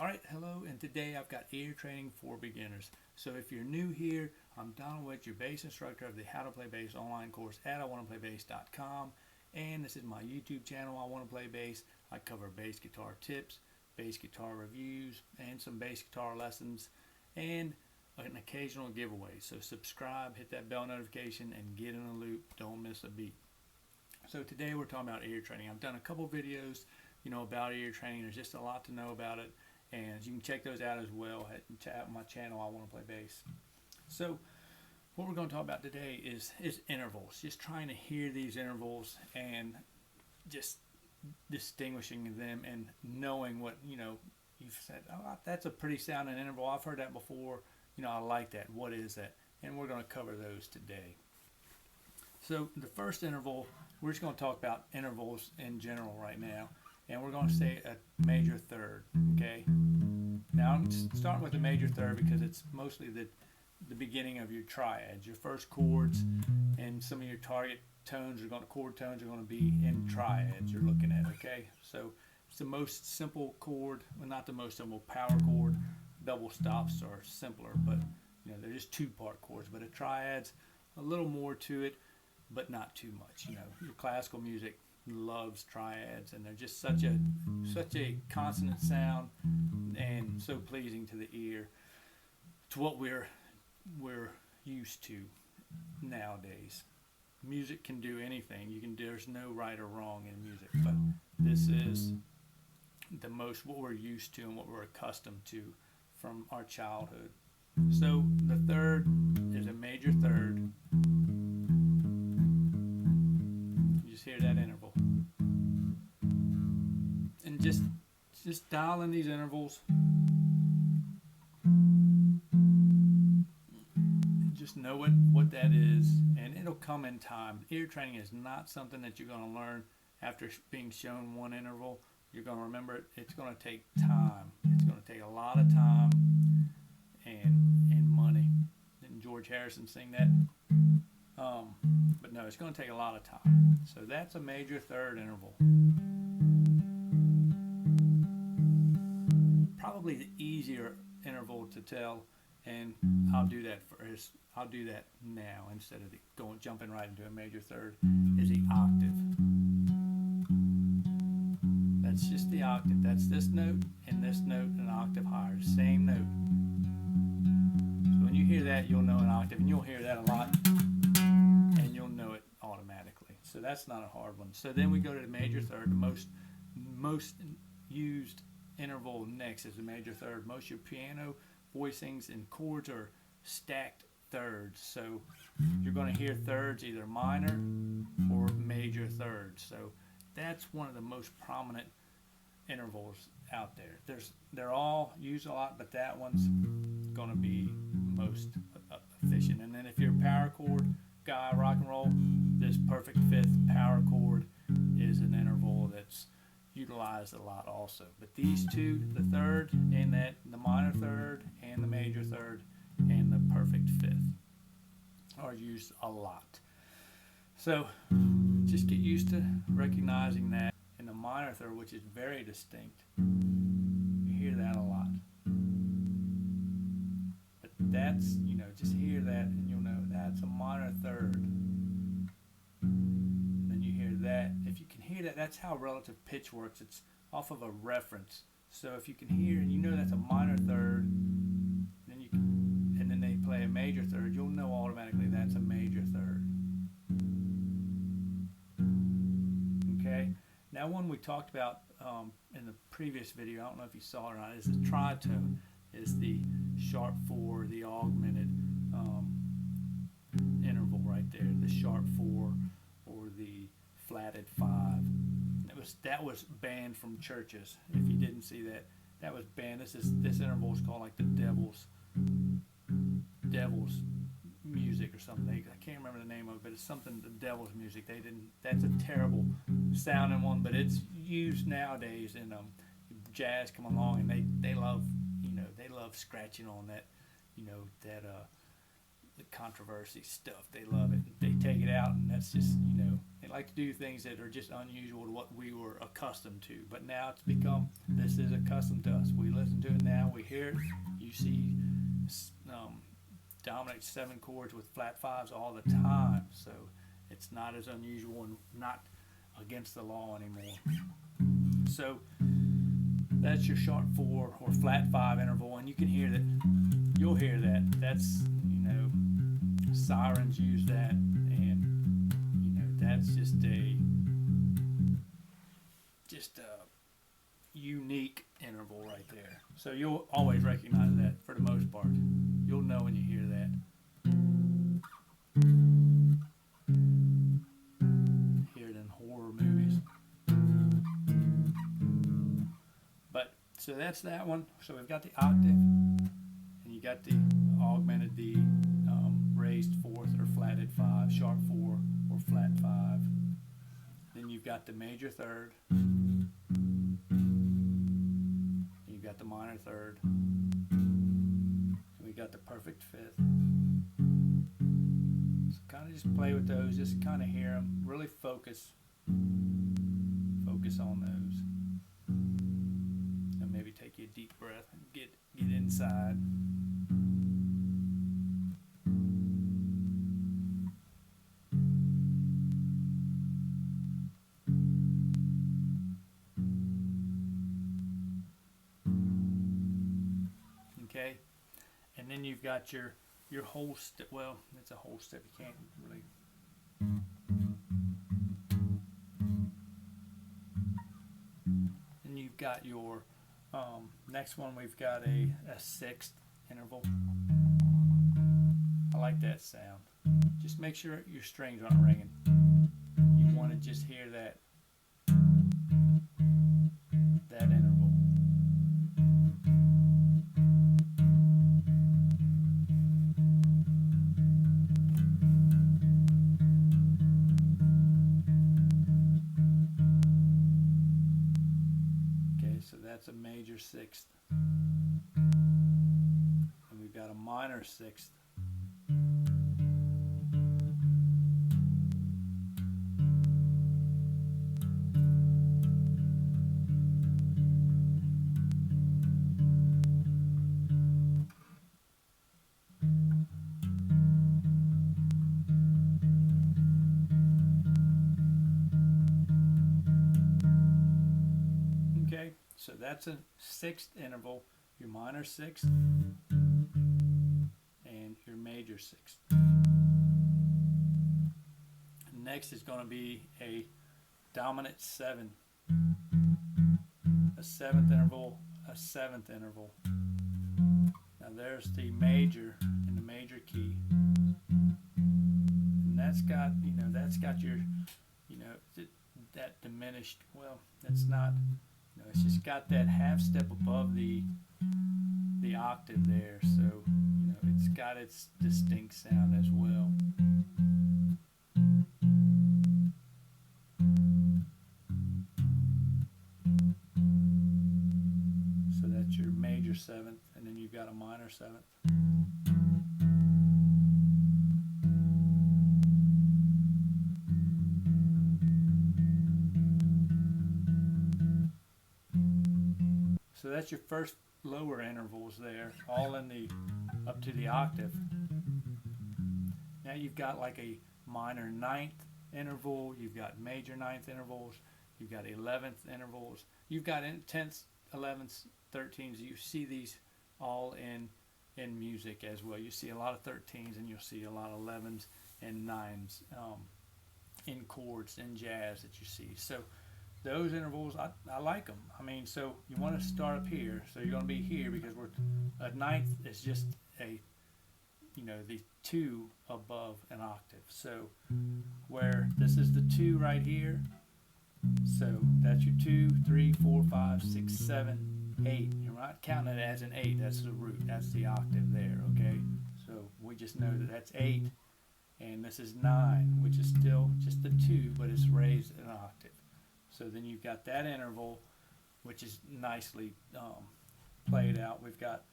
Alright, hello, and today I've got ear training for beginners. So if you're new here, I'm Donald Witt, your bass instructor of the How to Play Bass online course at iwannnaPlayBass.com, and this is my YouTube channel, I Wanna Play Bass. I cover bass guitar tips, bass guitar reviews, and some bass guitar lessons, and an occasional giveaway. So subscribe, hit that bell notification, and get in the loop. Don't miss a beat. So today we're talking about ear training. I've done a couple videos, about ear training. There's just a lot to know about it, and you can check those out as well at my channel, I Wanna Play Bass. So what we're going to talk about today is intervals. Just trying to hear these intervals and just distinguishing them and knowing what you've said. Oh, that's a pretty sounding interval. I've heard that before. I like that. What is that? And we're going to cover those today. So the first interval, we're just going to talk about intervals in general right now, and we're going to say a major third. Okay. Now I'm starting with the major third because it's mostly the beginning of your triads, your first chords, and some of your target tones chord tones are going to be in triads you're looking at. Okay, so it's the most simple chord, well, not the most simple, power chord. Double stops are simpler, but they're just two-part chords. But a triad's a little more to it, but not too much. Your classical music loves triads, and they're just such a consonant sound and so pleasing to the ear, to what we're used to nowadays. Music can do anything. There's no right or wrong in music, but this is the most what we're used to and what we're accustomed to from our childhood. So the third is a major third. You just hear that interval, and just dial in these intervals. Just know what that is, and it'll come in time. Ear training is not something that you're going to learn after being shown one interval. You're going to remember it. It's going to take time. It's going to take a lot of time and money. Didn't George Harrison sing that? But no, it's going to take a lot of time. So that's a major third interval. Probably the easier interval to tell, and I'll do that now instead of jumping right into a major third, is the octave. That's just the octave. That's this note and this note an octave higher, same note. So when you hear that, you'll know an octave, and you'll hear that a lot, and you'll know it automatically. So that's not a hard one. So then we go to the major third. The most used interval next is the major third. Most of your piano voicings and chords are stacked thirds. So you're going to hear thirds either minor or major thirds. So that's one of the most prominent intervals out there. They're all used a lot, but that one's going to be most efficient. And then if you're a power chord guy, rock and roll, this perfect fifth power chord is an interval that's utilized a lot also. But these two, the third and the minor third and the major third and the perfect fifth, are used a lot. So just get used to recognizing that. In the minor third, which is very distinct, you hear that a lot. But that's, just hear that and you'll know that's a minor third. Then you hear that. If you can hear that, that's how relative pitch works. It's off of a reference. So if you can hear and you know that's a minor third, and then they play a major third, you'll know automatically that's a major third. Okay. Now, one we talked about in the previous video, I don't know if you saw it or not, is the tritone, is the sharp 4, the augmented interval right there, the sharp 4 or the flatted 5. That was banned from churches. If you didn't see that, that was banned. This interval is called like the devil's music or something. I can't remember the name of it, but it's something, the devil's music. That's a terrible sounding one, but it's used nowadays in jazz come along, and they love scratching on that, the controversy stuff. They love it. They take it out, and that's just, they like to do things that are just unusual to what we were accustomed to. But now it's become, this is accustomed to us. We listen to it here, you see dominant 7 chords with flat 5s all the time, so it's not as unusual and not against the law anymore. So that's your sharp 4 or flat 5 interval, and you can hear that. You'll hear that. That's, sirens use that, and that's just a unique interval right there. So you'll always recognize that for the most part. You'll know when you hear that. Hear it in horror movies. But so that's that one. So we've got the octave, and you got the augmented, the raised 4th or flatted 5, sharp 4 or flat 5. Then you've got the major 3rd. You've got the minor 3rd. And we got the perfect 5th. So kind of just play with those, just kind of hear them, really focus on those. And maybe take you a deep breath and get inside. Okay, and then you've got your whole step. Well, it's a whole step. You can't really. And you've got your next one. We've got a 6th interval. I like that sound. Just make sure your strings aren't ringing. You want to just hear that interval. So that's a major 6th, and we've got a minor 6th. Okay, so that's a 6th interval, your minor 6th and your major 6th. Next is going to be a dominant 7, a 7th interval, a 7th interval. Now there's the major in the major key, and that's got your that diminished. Well, that's not. It's just got that half step above the octave there, so it's got its distinct sound as well. So that's your major 7th, and then you've got a minor 7th. So that's your first lower intervals there, all in the up to the octave. Now you've got like a minor 9th interval, you've got major 9th intervals, you've got 11th intervals, you've got 10ths, 11ths, 13s. You see these all in music as well. You see a lot of 13s and you'll see a lot of 11s and 9s in chords in jazz that you see. So those intervals, I like them. I mean, so you want to start up here. So you're going to be here because a 9th is just the 2 above an octave. So where this is the 2 right here, so that's your 2, 3, 4, 5, 6, 7, 8. You're not counting it as an 8. That's the root. That's the octave there. Okay. So we just know that that's 8, and this is 9, which is still just the 2, but it's raised an octave. So then you've got that interval, which is nicely played out. We've got,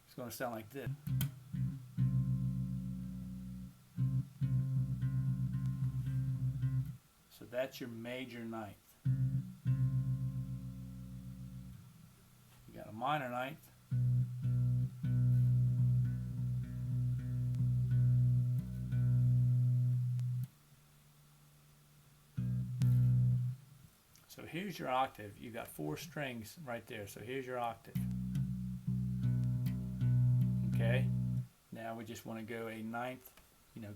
it's going to sound like this. So that's your major 9th. You got a minor 9th. So here's your octave. You got 4 strings right there. So here's your octave. Okay. Now we just want to go a ninth.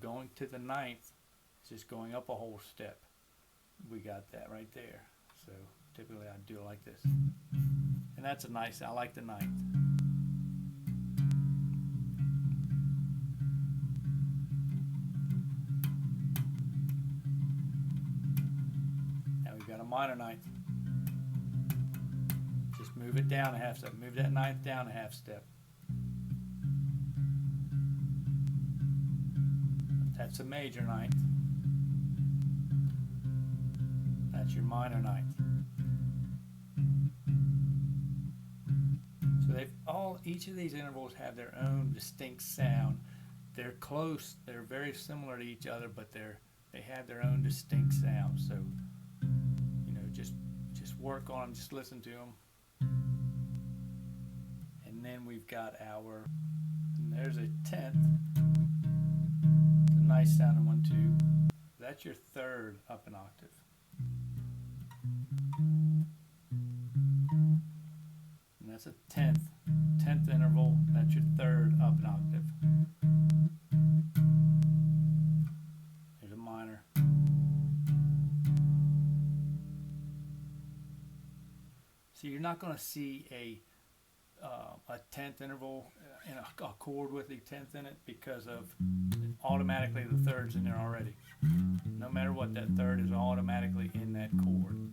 Going to the ninth is just going up a whole step. We got that right there. So typically I do it like this. And that's a nice, I like the ninth. Now we've got a minor ninth. Just move it down a half step. Move that ninth down a half step. That's a major ninth. That's your minor ninth. So each of these intervals have their own distinct sound. They're close, they're very similar to each other, but they have their own distinct sound. So, just work on them, just listen to them. And then we've got and there's a 10th. It's a nice sounding one too. That's your third up an octave. And that's a 10th interval. That's your third up an octave. There's a minor. So you're not going to see a 10th interval in a chord with the 10th in it, because of automatically the third's in there already. No matter what, that third is automatically in that chord.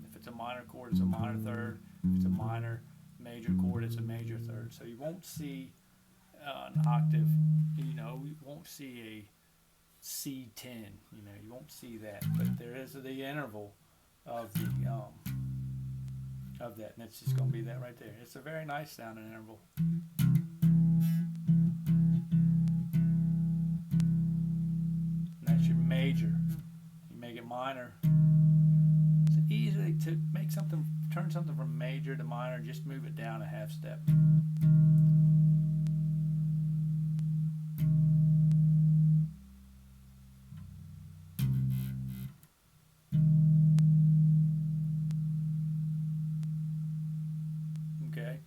If it's a minor chord, it's a minor third. If it's a minor major chord, it's a major third. So you won't see an octave, you won't see a C10, you won't see that, but there is the interval of that, and it's just going to be that right there. It's a very nice sounding interval. And that's your major. You make it minor. It's easy to turn something from major to minor, just move it down a half step. Okay.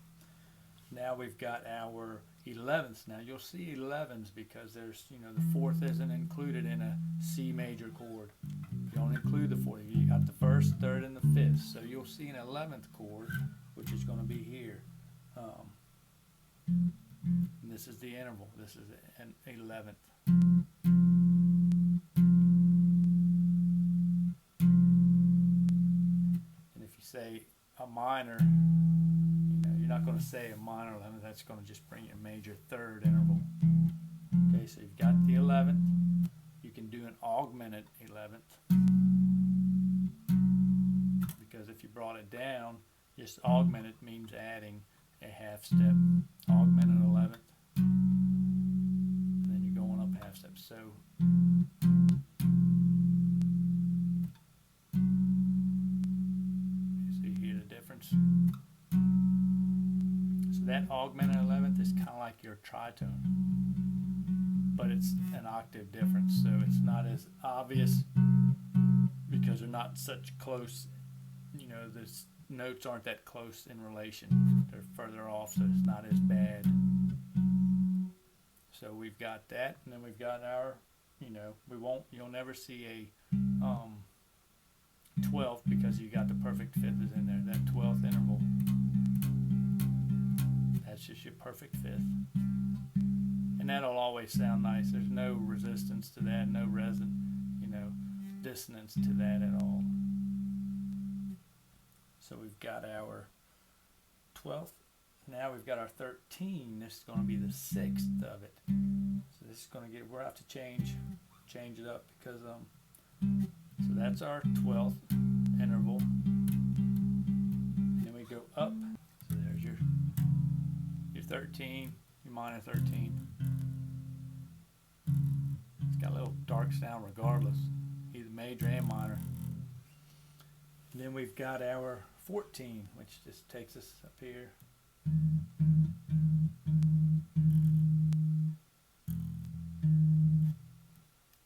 Now we've got our 11ths. Now you'll see 11s because there's, the fourth isn't included in a C major chord. You don't include the fourth. You got the first, third, and the fifth. So you'll see an 11th chord, which is going to be here. And this is the interval. This is an 11th. And if you say a minor, you're not going to say a minor 11th. That's going to just bring you a major third interval. Okay, so you've got the 11th. You can do an augmented 11th, because if you brought it down, just augmented means adding a half step. Augmented 11th, and then you're going up half step. So you hear the difference. So that augmented 11th is kind of like your tritone, but it's an octave difference, so it's not as obvious because they're not such close, the notes aren't that close in relation. They're further off, so it's not as bad. So we've got that, and then we've got our, you'll never see a 12th, because you got the perfect fifth is in there. That 12th interval, that's just your perfect fifth. And that'll always sound nice. There's no resistance to that, no dissonance to that at all. So we've got our 12th. Now we've got our 13. This is going to be the 6th of it. So this is going to we'll have to change it up, because so that's our 12th interval. And then we go up. So there's your 13, your minor 13. It's got a little dark sound regardless, either major and minor. And then we've got our 14, which just takes us up here.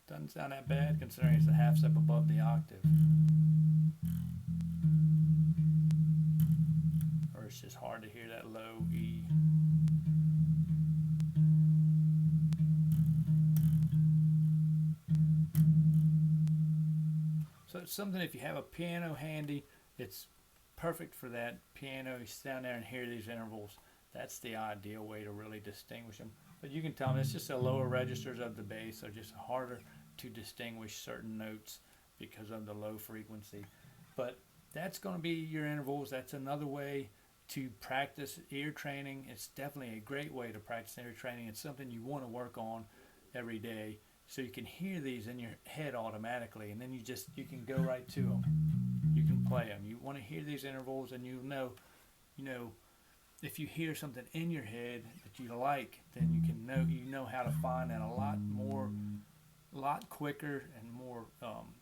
Doesn't sound that bad considering it's a half step above the octave. Or it's just hard to hear that low E. So it's something, if you have a piano handy, it's perfect for that. Piano, you sit down there and hear these intervals. That's the ideal way to really distinguish them. But you can tell them it's just the lower registers of the bass, so just harder to distinguish certain notes because of the low frequency. But that's going to be your intervals. That's another way to practice ear training. It's definitely a great way to practice ear training. It's something you want to work on every day, so you can hear these in your head automatically, and then you can go right to them. You can play them. You want to hear these intervals, and you know, if you hear something in your head that you like, then you know how to find that a lot quicker, and more.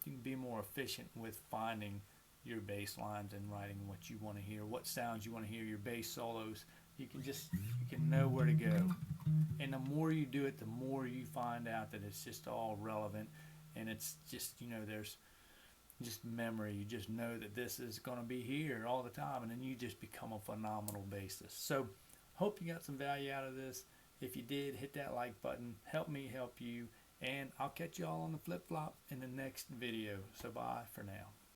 You can be more efficient with finding your bass lines and writing what you want to hear, what sounds you want to hear, your bass solos. You can know where to go. And the more you do it, the more you find out that it's just all relevant, and it's just, there's just memory. You just know that this is going to be here all the time, and then you just become a phenomenal bassist. So hope you got some value out of this. If you did, hit that like button. Help me help you, and I'll catch you all on the flip-flop in the next video. So bye for now.